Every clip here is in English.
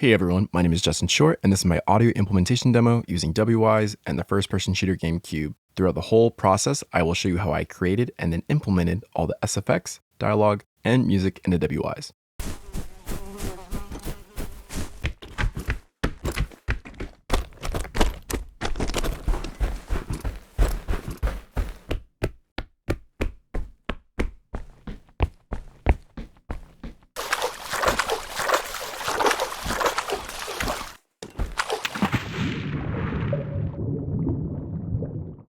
Hey everyone, my name is Justin Short, and this is my audio implementation demo using Wwise and the first-person shooter game Cube. Throughout the whole process, I will show you how I created and then implemented all the SFX, dialogue, and music into Wwise.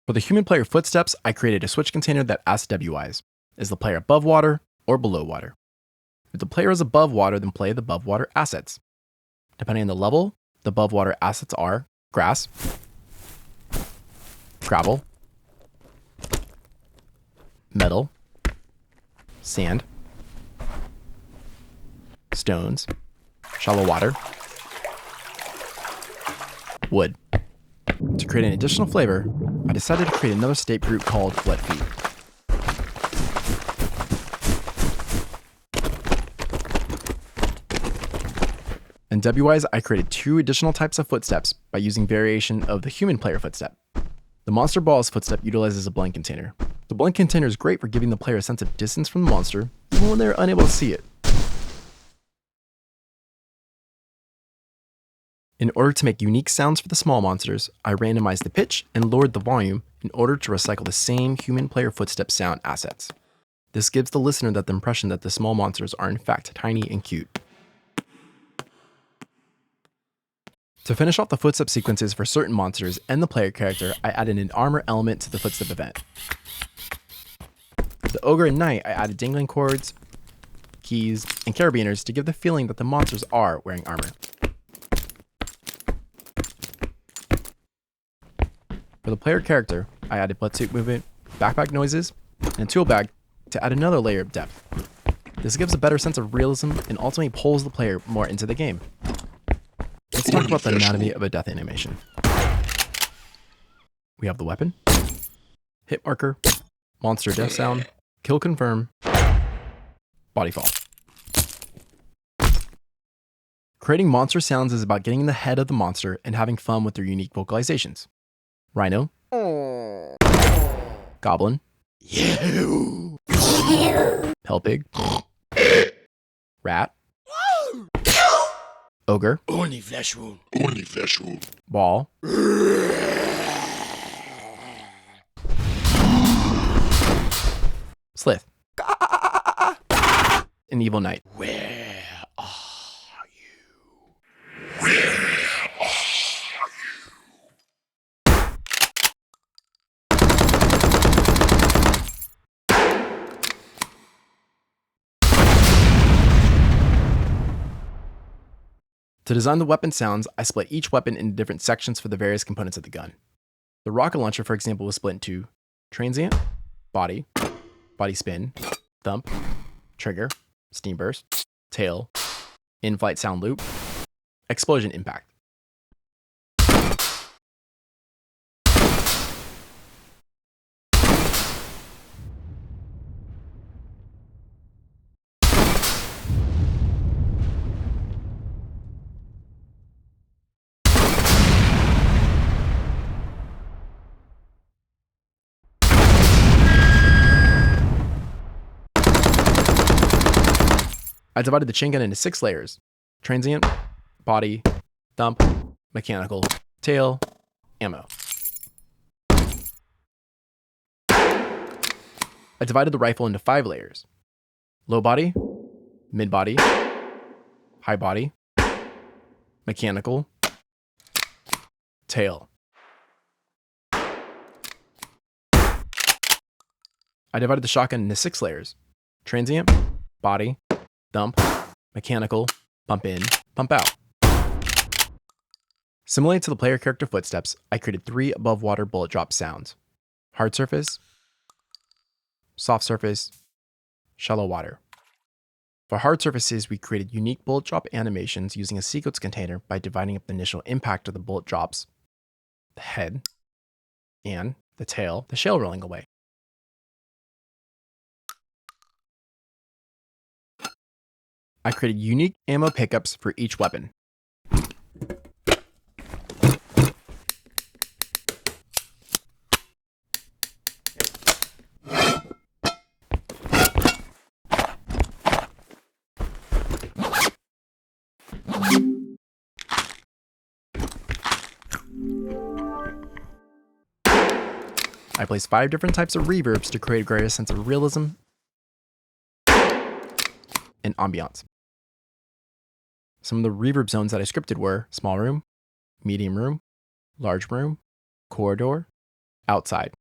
For the human player footsteps, I created a switch container that asks Wwise, is the player above water or below water? If the player is above water, then play the above water assets. Depending on the level, the above water assets are grass, gravel, metal, sand, stones, shallow water, wood. To create an additional flavor, I decided to create another state group called wet feet. In Wwise, I created two additional types of footsteps by using variation of the human player footstep. The monster balls footstep utilizes a blend container. The blend container is great for giving the player a sense of distance from the monster, even when they're unable to see it. In order to make unique sounds for the small monsters, I randomized the pitch and lowered the volume in order to recycle the same human player footstep sound assets. This gives the listener the impression that the small monsters are in fact tiny and cute. To finish off the footstep sequences for certain monsters and the player character, I added an armor element to the footstep event. The ogre and knight, I added dangling cords, keys, and carabiners to give the feeling that the monsters are wearing armor. For the player character, I added buttsuit movement, backpack noises, and a tool bag to add another layer of depth. This gives a better sense of realism and ultimately pulls the player more into the game. Let's talk about the anatomy of a death animation. We have the weapon, hit marker, monster death sound, kill confirm, body fall. Creating monster sounds is about getting in the head of the monster and having fun with their unique vocalizations. Rhino, Goblin, Hellpig, Rat, Ogre, Only flesh wound. Ball, Slith, and Evil Knight. Where are you? To design the weapon sounds, I split each weapon into different sections for the various components of the gun. The rocket launcher, for example, was split into transient, body, body spin, thump, trigger, steam burst, tail, in-flight sound loop, explosion impact. I divided the chain gun into 6 layers: transient, body, thump, mechanical, tail, ammo. I divided the rifle into 5 layers: low body, mid body, high body, mechanical, tail. I divided the shotgun into 6 layers: transient, body, thump, mechanical, pump in, pump out. Similarly to the player character footsteps, I created 3 above water bullet drop sounds: hard surface, soft surface, shallow water. For hard surfaces, we created unique bullet drop animations using a sequence container by dividing up the initial impact of the bullet drops, the head, and the tail, the shell rolling away. I created unique ammo pickups for each weapon. I placed 5 different types of reverbs to create a greater sense of realism and ambiance. Some of the reverb zones that I scripted were small room, medium room, large room, corridor, outside.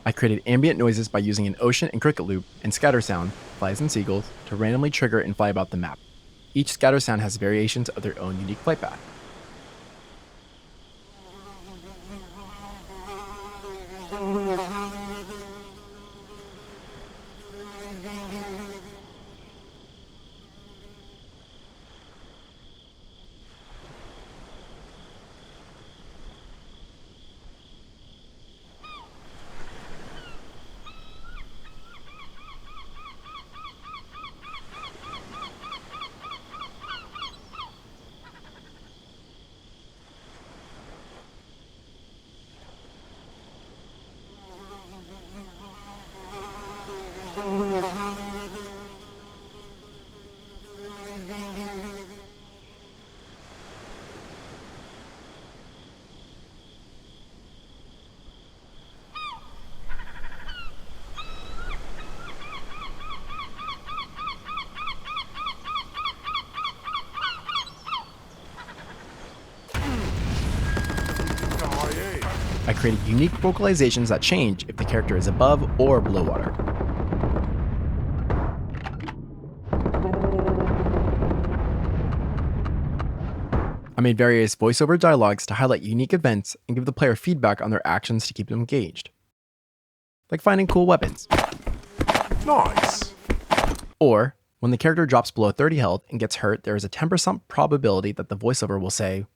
I created ambient noises by using an ocean and cricket loop and scatter sound, flies and seagulls, to randomly trigger and fly about the map. Each scatter sound has variations of their own unique flight path. I created unique vocalizations that change if the character is above or below water. I made various voiceover dialogues to highlight unique events and give the player feedback on their actions to keep them engaged. Like finding cool weapons. Nice. Or, when the character drops below 30 health and gets hurt, there is a 10% probability that the voiceover will say,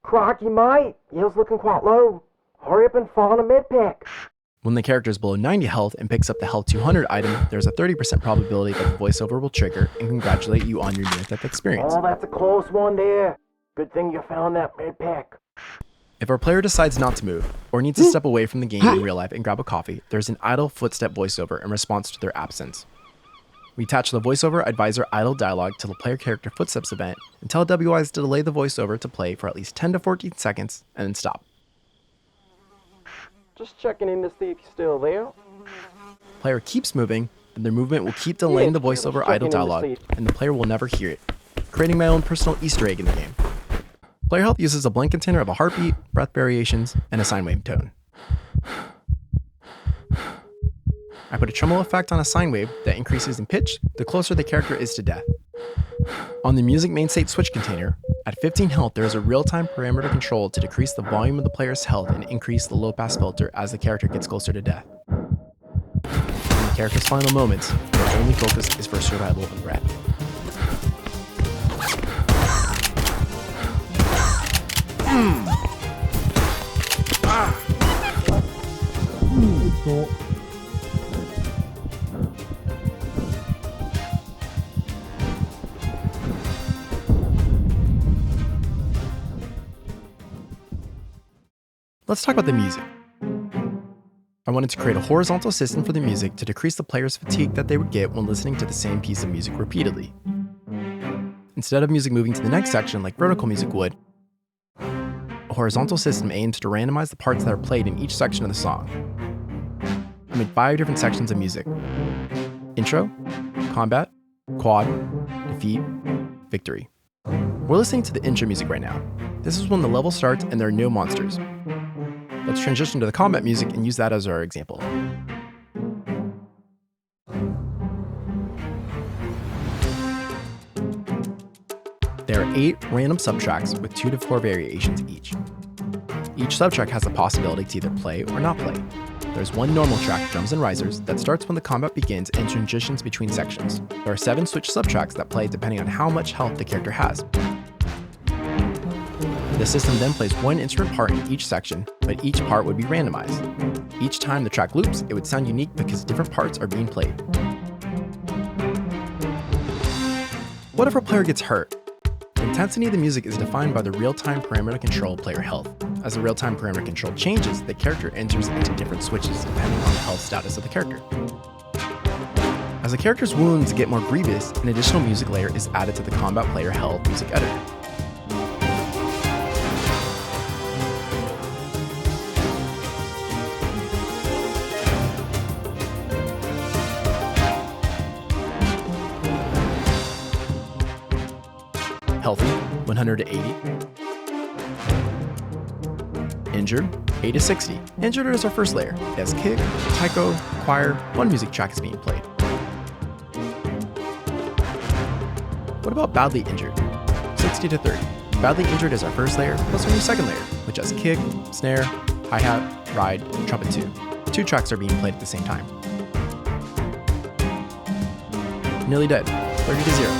"Crikey, mate, yours looking quite low. Hurry up and find a med pack." When the character is below 90 health and picks up the health 200 item, there's a 30% probability that the voiceover will trigger and congratulate you on your near-death experience. Oh, that's a close one there. Good thing you found that med pack. If our player decides not to move, or needs to step away from the game in real life and grab a coffee, there's an idle footstep voiceover in response to their absence. We attach the voiceover advisor idle dialogue to the player character footsteps event and tell Wwise to delay the voiceover to play for at least 10 to 14 seconds and then stop. Just checking in to see if you're still there. Player keeps moving, then their movement will keep delaying the voiceover idle dialogue, and the player will never hear it, creating my own personal Easter egg in the game. Player health uses a blank container of a heartbeat, breath variations, and a sine wave tone. I put a tremolo effect on a sine wave that increases in pitch the closer the character is to death. On the music main state switch container, at 15 health there is a real-time parameter control to decrease the volume of the player's health and increase the low-pass filter as the character gets closer to death. In the character's final moments, their only focus is for survival and breath. Let's talk about the music. I wanted to create a horizontal system for the music to decrease the player's fatigue that they would get when listening to the same piece of music repeatedly. Instead of music moving to the next section like vertical music would, a horizontal system aims to randomize the parts that are played in each section of the song. I made 5 different sections of music: intro, combat, quad, defeat, victory. We're listening to the intro music right now. This is when the level starts and there are no monsters. Let's transition to the combat music and use that as our example. There are 8 random subtracks with 2 to 4 variations each. Each subtrack has the possibility to either play or not play. There's one normal track, drums and risers, that starts when the combat begins and transitions between sections. There are 7 switch subtracks that play depending on how much health the character has. The system then plays one instrument part in each section, but each part would be randomized. Each time the track loops, it would sound unique because different parts are being played. What if our player gets hurt? The intensity of the music is defined by the real-time parameter control player health. As the real-time parameter control changes, the character enters into different switches depending on the health status of the character. As the character's wounds get more grievous, an additional music layer is added to the combat player health music editor. 100 to 80. Injured, 80 to 60. Injured is our first layer. It has kick, taiko, choir, one music track is being played. What about badly injured? 60 to 30. Badly injured is our first layer, plus our new second layer, which has kick, snare, hi-hat, ride, and trumpet 2. 2 tracks are being played at the same time. Nearly dead, 30 to 0.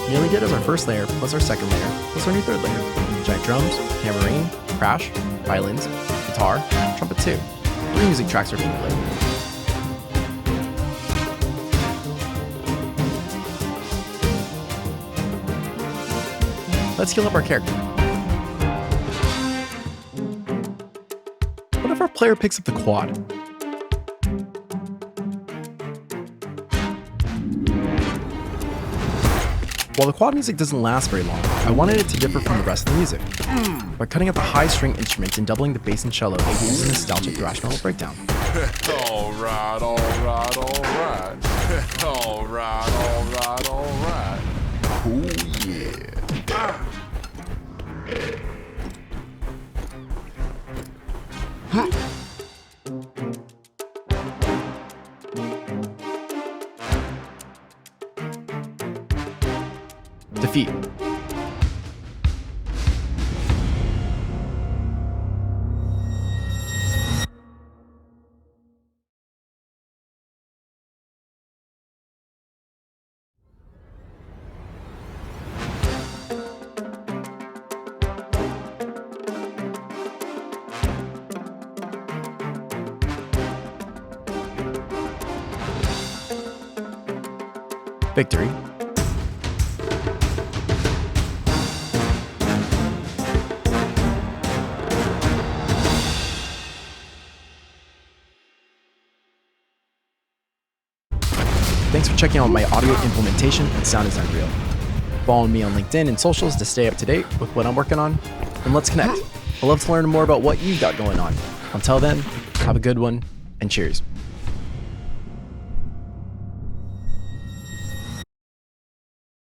Nearly dead is our first layer, plus our second layer, plus our new third layer. Giant drums, tambourine, crash, violins, guitar, trumpet 2. 3 music tracks are being played. Let's heal up our character. What if our player picks up the quad? While the quad music doesn't last very long, I wanted it to differ from the rest of the music. By cutting out the high string instruments and doubling the bass and cello, it gives a nostalgic thrash metal breakdown. Alright, alright, alright. Alright, alright, alright. Oh yeah. Defeat. Victory. Thanks for checking out my audio implementation and sound design reel. Follow me on LinkedIn and socials to stay up to date with what I'm working on, and let's connect. I'd love to learn more about what you've got going on. Until then, have a good one, and cheers.